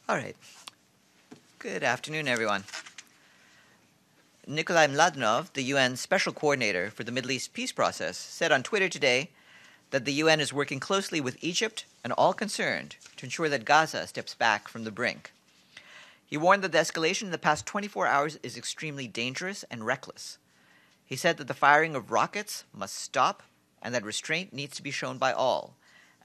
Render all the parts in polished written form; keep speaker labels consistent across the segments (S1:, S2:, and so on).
S1: All right. Good afternoon, everyone. Nikolai Mladenov, the UN Special Coordinator for the Middle East peace process, said on Twitter today that the UN is working closely with Egypt and all concerned to ensure that Gaza steps back from the brink. He warned that the escalation in the past 24 hours is extremely dangerous and reckless. He said that the firing of rockets must stop and that restraint needs to be shown by all,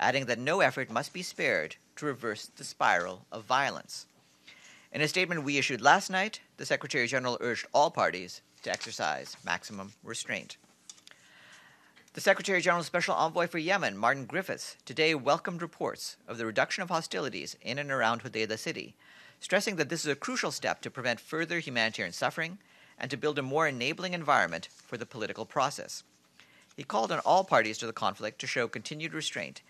S1: adding that no effort must be spared to reverse the spiral of violence. In a statement we issued last night, the Secretary General urged all parties to exercise maximum restraint. The Secretary General's Special Envoy for Yemen, Martin Griffiths, today welcomed reports of the reduction of hostilities in and around Hodeidah city, stressing that this is a crucial step to prevent further humanitarian suffering and to build a more enabling environment for the political process. He called on all parties to the conflict to show continued restraint,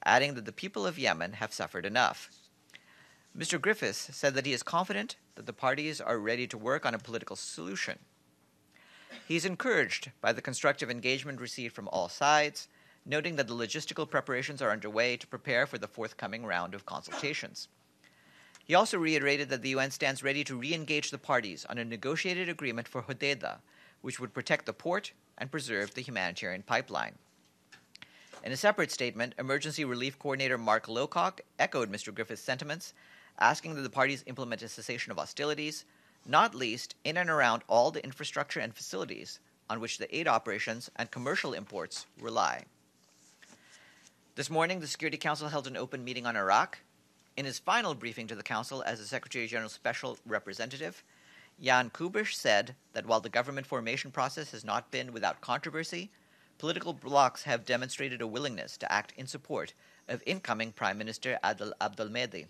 S1: adding that the people of Yemen have suffered enough. Mr. Griffiths said that he is confident that the parties are ready to work on a political solution. He is encouraged by the constructive engagement received from all sides, noting that the logistical preparations are underway to prepare for the forthcoming round of consultations. He also reiterated that the UN stands ready to re-engage the parties on a negotiated agreement for Hodeidah, which would protect the port and preserve the humanitarian pipeline. In a separate statement, Emergency Relief Coordinator Mark Lowcock echoed Mr. Griffith's sentiments, asking that the parties implement a cessation of hostilities, not least in and around all the infrastructure and facilities on which the aid operations and commercial imports rely. This morning, the Security Council held an open meeting on Iraq. In his final briefing to the Council as the Secretary General's Special Representative, Jan Kubiš said that while the government formation process has not been without controversy, political blocs have demonstrated a willingness to act in support of incoming Prime Minister Adel Abdelmehdi.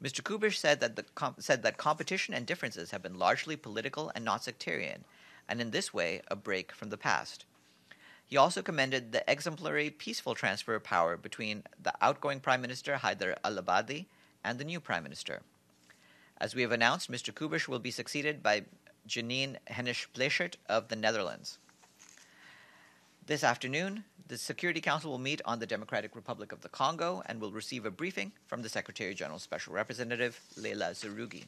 S1: Mr. Kubiš said that competition and differences have been largely political and not sectarian, and in this way a break from the past. He also commended the exemplary peaceful transfer of power between the outgoing Prime Minister Haider al-Abadi and the new Prime Minister. As we have announced, Mr. Kubiš will be succeeded by Janine Hennis-Plasschaert of the Netherlands. This afternoon, the Security Council will meet on the Democratic Republic of the Congo and will receive a briefing from the Secretary General's Special Representative, Leila Zerougi.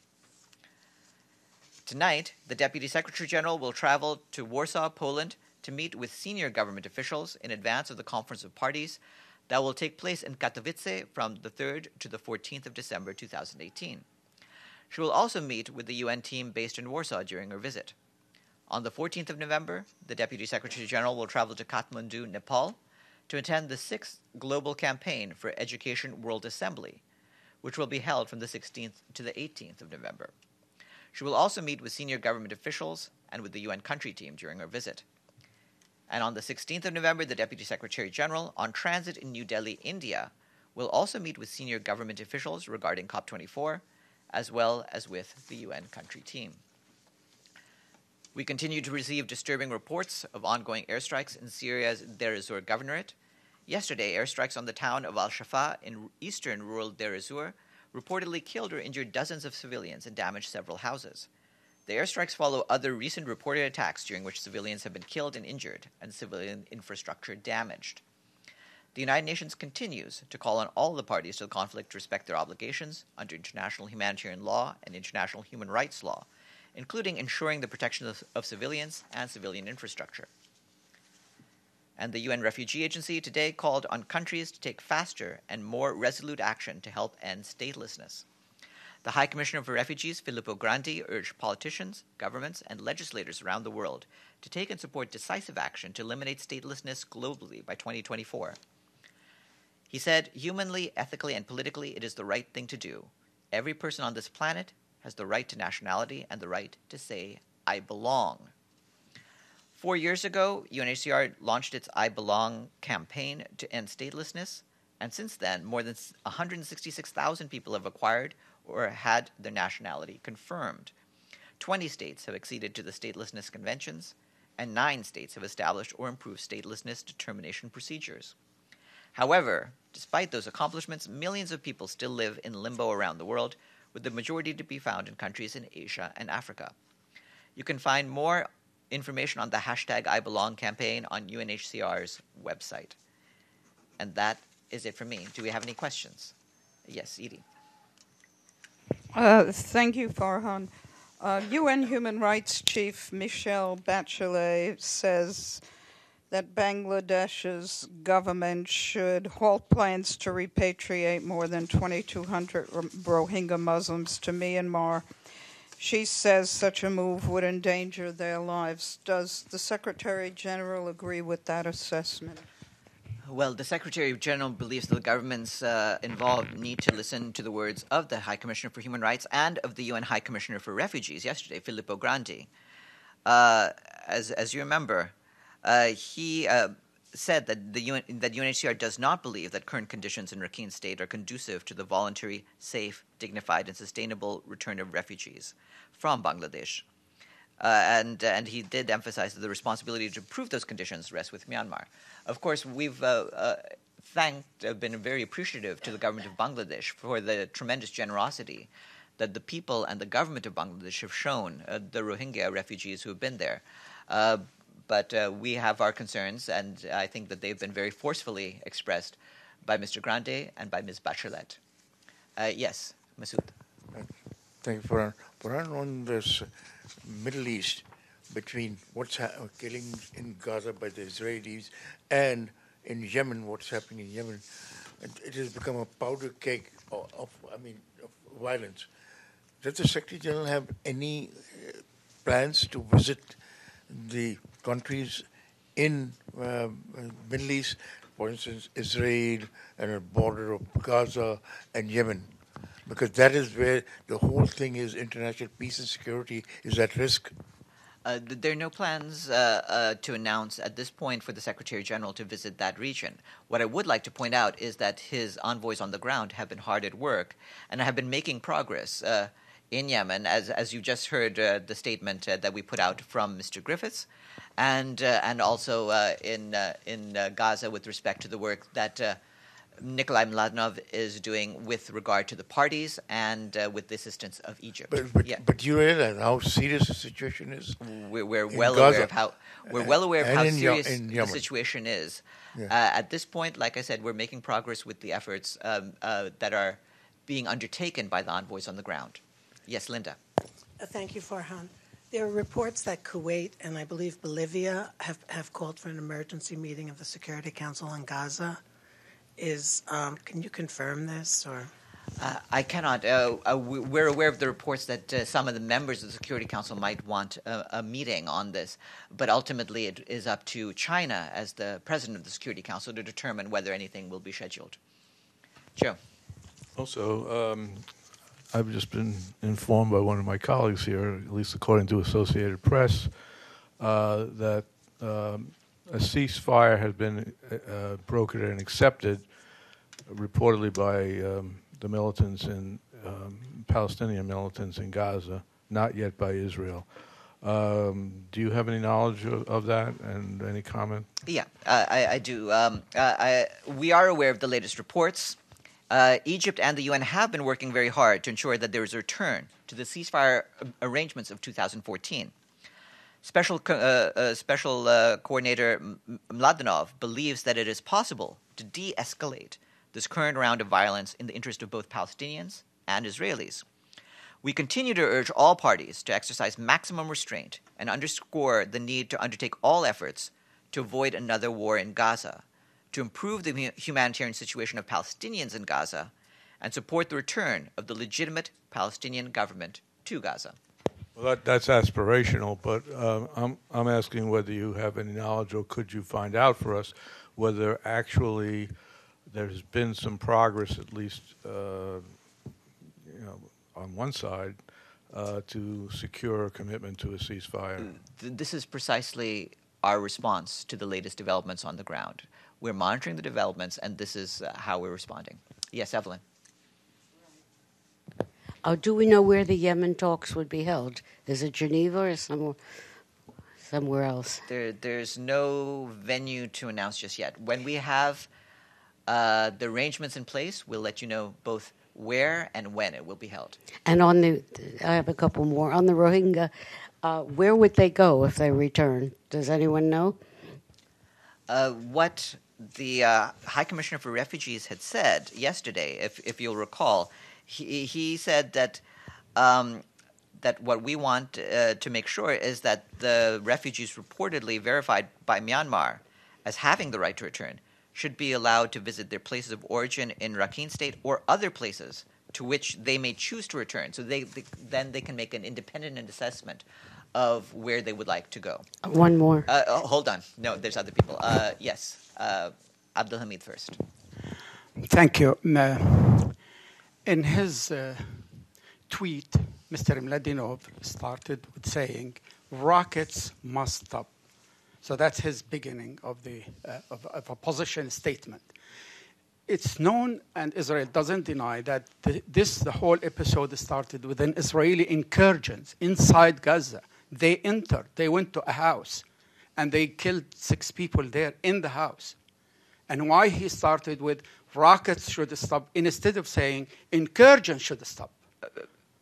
S1: Tonight, the Deputy Secretary General will travel to Warsaw, Poland, to meet with senior government officials in advance of the Conference of Parties that will take place in Katowice from the 3rd to the 14th of December 2018. She will also meet with the UN team based in Warsaw during her visit. On the 14th of November, the Deputy Secretary General will travel to Kathmandu, Nepal, to attend the 6th Global Campaign for Education World Assembly, which will be held from the 16th to the 18th of November. She will also meet with senior government officials and with the UN country team during her visit. And on the 16th of November, the Deputy Secretary General, on transit in New Delhi, India, will also meet with senior government officials regarding COP24, as well as with the UN country team. We continue to receive disturbing reports of ongoing airstrikes in Syria's Deir ez-Zor governorate. Yesterday, airstrikes on the town of Al-Shafa in eastern rural Deir ez-Zor reportedly killed or injured dozens of civilians and damaged several houses. The airstrikes follow other recent reported attacks during which civilians have been killed and injured and civilian infrastructure damaged. The United Nations continues to call on all the parties to the conflict to respect their obligations under international humanitarian law and international human rights law, including ensuring the protection of civilians and civilian infrastructure. And the UN Refugee Agency today called on countries to take faster and more resolute action to help end statelessness. The High Commissioner for Refugees, Filippo Grandi, urged politicians, governments, and legislators around the world to take and support decisive action to eliminate statelessness globally by 2024. He said, humanly, ethically, and politically, it is the right thing to do. Every person on this planet has the right to nationality and the right to say, I belong. 4 years ago, UNHCR launched its I Belong campaign to end statelessness, and since then, more than 166,000 people have acquired or had their nationality confirmed. 20 states have acceded to the statelessness conventions, and 9 states have established or improved statelessness determination procedures. However, despite those accomplishments, millions of people still live in limbo around the world, with the majority to be found in countries in Asia and Africa. You can find more information on the hashtag #IBelong campaign on UNHCR's website. And that is it for me. Do we have any questions? Yes, Edie.
S2: Thank you, Farhan. UN Human Rights Chief Michelle Bachelet says that Bangladesh's government should halt plans to repatriate more than 2,200 Rohingya Muslims to Myanmar. She says such a move would endanger their lives. Does the Secretary General agree with that assessment?
S1: Well, the Secretary General believes that the governments involved need to listen to the words of the High Commissioner for Human Rights and of the UN High Commissioner for Refugees yesterday, Filippo Grandi. As you remember, he said that that UNHCR does not believe that current conditions in Rakhine State are conducive to the voluntary, safe, dignified, and sustainable return of refugees from Bangladesh. And he did emphasize that the responsibility to improve those conditions rests with Myanmar. Of course, we've been very appreciative to the government of Bangladesh for the tremendous generosity that the people and the government of Bangladesh have shown the Rohingya refugees who have been there. But we have our concerns, and I think that they've been very forcefully expressed by Mr. Grande and by Ms. Bachelet. Yes, Masood.
S3: Thank you, Farhan. Farhan, on this Middle East, between what's killing in Gaza by the Israelis and in Yemen, what's happening in Yemen, it has become a powder keg of violence. Does the Secretary General have any plans to visit the countries in Middle East, for instance, Israel and a border of Gaza and Yemen? Because that is where the whole thing is, international peace and security is at risk.
S1: There are no plans to announce at this point for the Secretary General to visit that region. What I would like to point out is that his envoys on the ground have been hard at work and have been making progress in Yemen, as you just heard the statement that we put out from Mr. Griffiths, and also in Gaza with respect to the work that Nikolai Mladenov is doing with regard to the parties and with the assistance of Egypt.
S3: But you realize how serious the situation is.
S1: We're well aware of how serious the situation is.
S3: Yeah.
S1: At this point, like I said, we're making progress with the efforts that are being undertaken by the envoys on the ground. Yes, Linda.
S4: Thank you, Farhan. There are reports that Kuwait and I believe Bolivia have called for an emergency meeting of the Security Council on Gaza. Can you confirm this? Or
S1: I cannot. We're aware of the reports that some of the members of the Security Council might want a meeting on this, but ultimately it is up to China as the president of the Security Council to determine whether anything will be scheduled. Joe.
S5: Also, I've just been informed by one of my colleagues here, at least according to Associated Press, that a ceasefire has been brokered and accepted, reportedly by the militants in Palestinian militants in Gaza, not yet by Israel. Do you have any knowledge of that and any comment?
S1: Yeah, I do. We are aware of the latest reports. Egypt and the UN have been working very hard to ensure that there is a return to the ceasefire arrangements of 2014. Special Coordinator Mladenov believes that it is possible to de-escalate this current round of violence in the interest of both Palestinians and Israelis. We continue to urge all parties to exercise maximum restraint and underscore the need to undertake all efforts to avoid another war in Gaza, to improve the humanitarian situation of Palestinians in Gaza, and support the return of the legitimate Palestinian government to Gaza.
S5: Well, that's aspirational, but I'm asking whether you have any knowledge, or could you find out for us whether actually there's been some progress, at least on one side, to secure a commitment to a ceasefire.
S1: This is precisely our response to the latest developments on the ground. We're monitoring the developments, and this is how we're responding. Yes, Evelyn.
S6: Do we know where the Yemen talks would be held? Is it Geneva or somewhere else?
S1: There's no venue to announce just yet. When we have the arrangements in place, we'll let you know both where and when it will be held. And
S6: I have a couple more. On the Rohingya, where would they go if they return? Does anyone know?
S1: What the High Commissioner for Refugees had said yesterday, if you'll recall, he said that that what we want to make sure is that the refugees reportedly verified by Myanmar as having the right to return should be allowed to visit their places of origin in Rakhine State or other places to which they may choose to return. So then they can make an independent assessment of where they would like to go.
S6: One more.
S1: Hold on. No, there's other people. Yes. Abdul Hamid first.
S7: Thank you. In his tweet, Mr. Mladinov started with saying, rockets must stop. So that's his beginning of a position statement. It's known, and Israel doesn't deny, that the whole episode started with an Israeli incursions inside Gaza. They entered, they went to a house, and they killed 6 people there in the house. And why he started with rockets should stop instead of saying incursions should stop?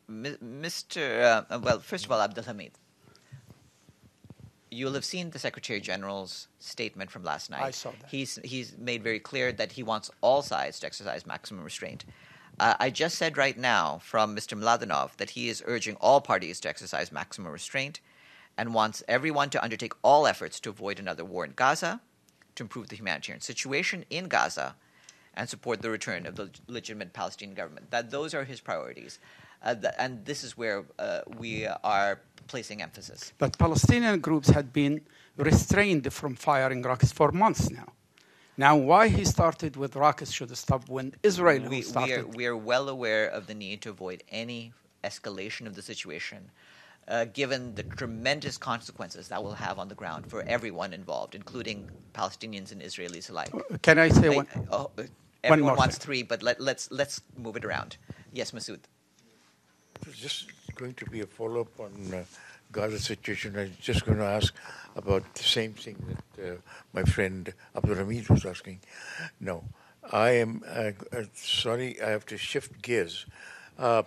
S1: Well, first of all, Abdul Hamid, you'll have seen the Secretary General's statement from last night.
S7: I saw that.
S1: He's made very clear that he wants all sides to exercise maximum restraint. I just said right now from Mr. Mladenov that he is urging all parties to exercise maximum restraint and wants everyone to undertake all efforts to avoid another war in Gaza, to improve the humanitarian situation in Gaza, and support the return of the legitimate Palestinian government. That those are his priorities. And this is where we are placing emphasis.
S7: But Palestinian groups had been restrained from firing rockets for months now. Now, why he started with rockets should stop when Israel started?
S1: We are well aware of the need to avoid any escalation of the situation, given the tremendous consequences that will have on the ground for everyone involved, including Palestinians and Israelis alike.
S7: Can I say one?
S1: Everyone wants 3, but let's move it around. Yes, Masood.
S3: It's just going to be a follow-up on Gaza situation. I was just going to ask about the same thing that my friend Abdul Hamid was asking. No, I am sorry, I have to shift gears. I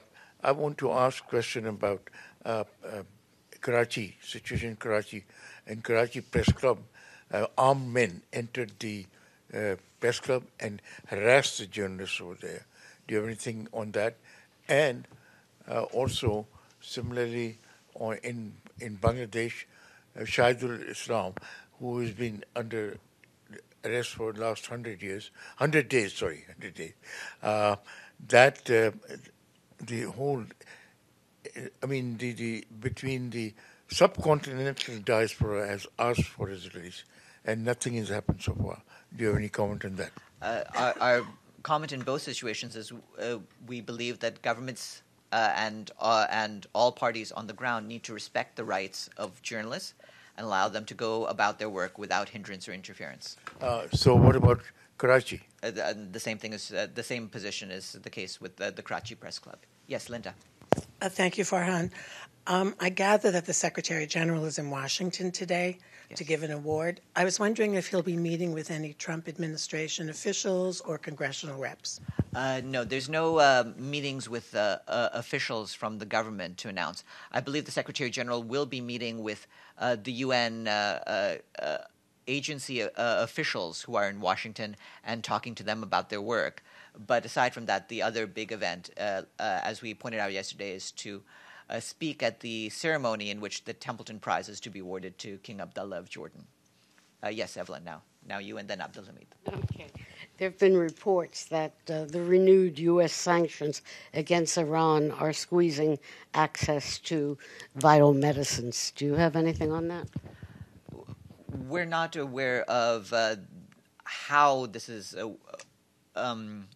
S3: want to ask a question about Karachi, situation in Karachi. In Karachi Press Club, armed men entered the press club and harassed the journalists over there. Do you have anything on that? And also, similarly, in Bangladesh, Shahidul Islam, who has been under arrest for the last 100 days, that the whole, between the subcontinental diaspora has asked for his release, and nothing has happened so far. Do you have any comment on that?
S1: Our comment in both situations is we believe that governments and all parties on the ground need to respect the rights of journalists and allow them to go about their work without hindrance or interference.
S3: So what about Karachi?
S1: The same thing is the same position is the case with the Karachi Press Club. Yes, Linda.
S4: Thank you, Farhan. I gather that the Secretary General is in Washington today to give an award. I was wondering if he'll be meeting with any Trump administration officials or congressional reps.
S1: No, there's no meetings with officials from the government to announce. I believe the Secretary General will be meeting with the UN agency officials who are in Washington and talking to them about their work. But aside from that, the other big event, as we pointed out yesterday, is to speak at the ceremony in which the Templeton Prize is to be awarded to King Abdullah of Jordan. Yes, Evelyn, now you and then Abdul Hamid.
S6: Okay. There have been reports that the renewed U.S. sanctions against Iran are squeezing access to vital medicines. Do you have anything on that?
S1: We're not aware of how this is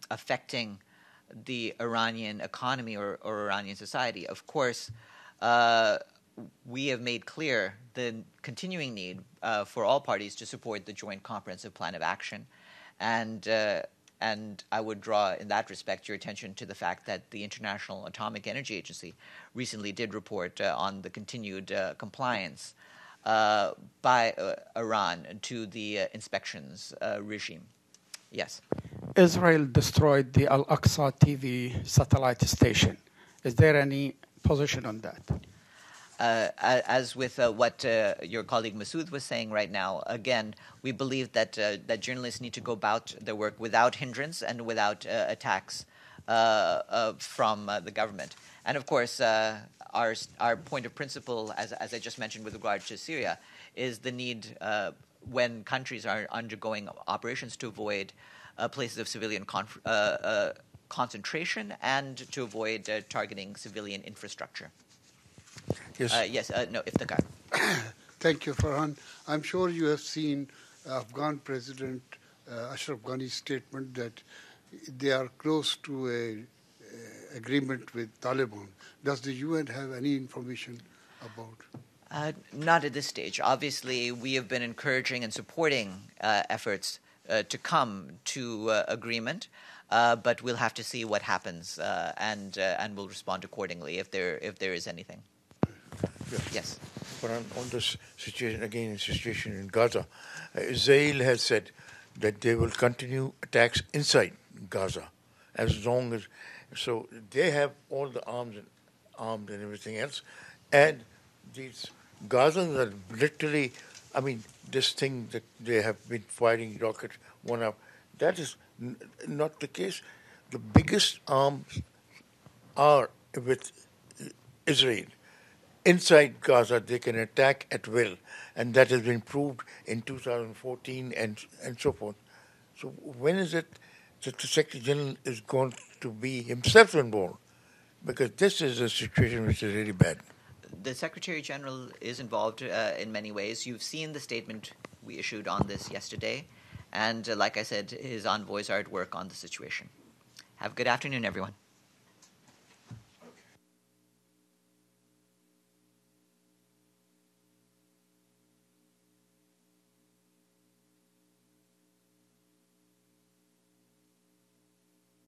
S1: affecting the Iranian economy or Iranian society. Of course, we have made clear the continuing need for all parties to support the Joint Comprehensive Plan of Action. And I would draw, in that respect, your attention to the fact that the International Atomic Energy Agency recently did report on the continued compliance by Iran to the inspections regime. Yes.
S7: Israel destroyed the Al-Aqsa TV satellite station. Is there any position on that?
S1: As with what your colleague Masood was saying right now, again, we believe that that journalists need to go about their work without hindrance and without attacks from the government. And of course, our point of principle, as I just mentioned with regard to Syria, is the need when countries are undergoing operations to avoid places of civilian concentration and to avoid targeting civilian infrastructure.
S3: Yes.
S1: No, Iftikhar.
S8: Thank you, Farhan. I'm sure you have seen Afghan President Ashraf Ghani's statement that they are close to a agreement with Taliban. Does the UN have any information about?
S1: Not at this stage. Obviously, we have been encouraging and supporting efforts to come to agreement, but we'll have to see what happens, and we'll respond accordingly if there is anything.
S3: Yeah.
S1: Yes.
S3: But on this situation in Gaza, Israel has said that they will continue attacks inside Gaza as long as. So they have all the arms and everything else, and these Gazans are literally. I mean, this thing that they have been firing rockets one up. That is not the case. The biggest arms are with Israel. Inside Gaza, they can attack at will, and that has been proved in 2014 and so forth. So when is it that the Secretary General is going to be himself involved? Because this is a situation which is really bad.
S1: The Secretary General is involved in many ways. You've seen the statement we issued on this yesterday, and like I said, his envoys are at work on the situation. Have a good afternoon, everyone.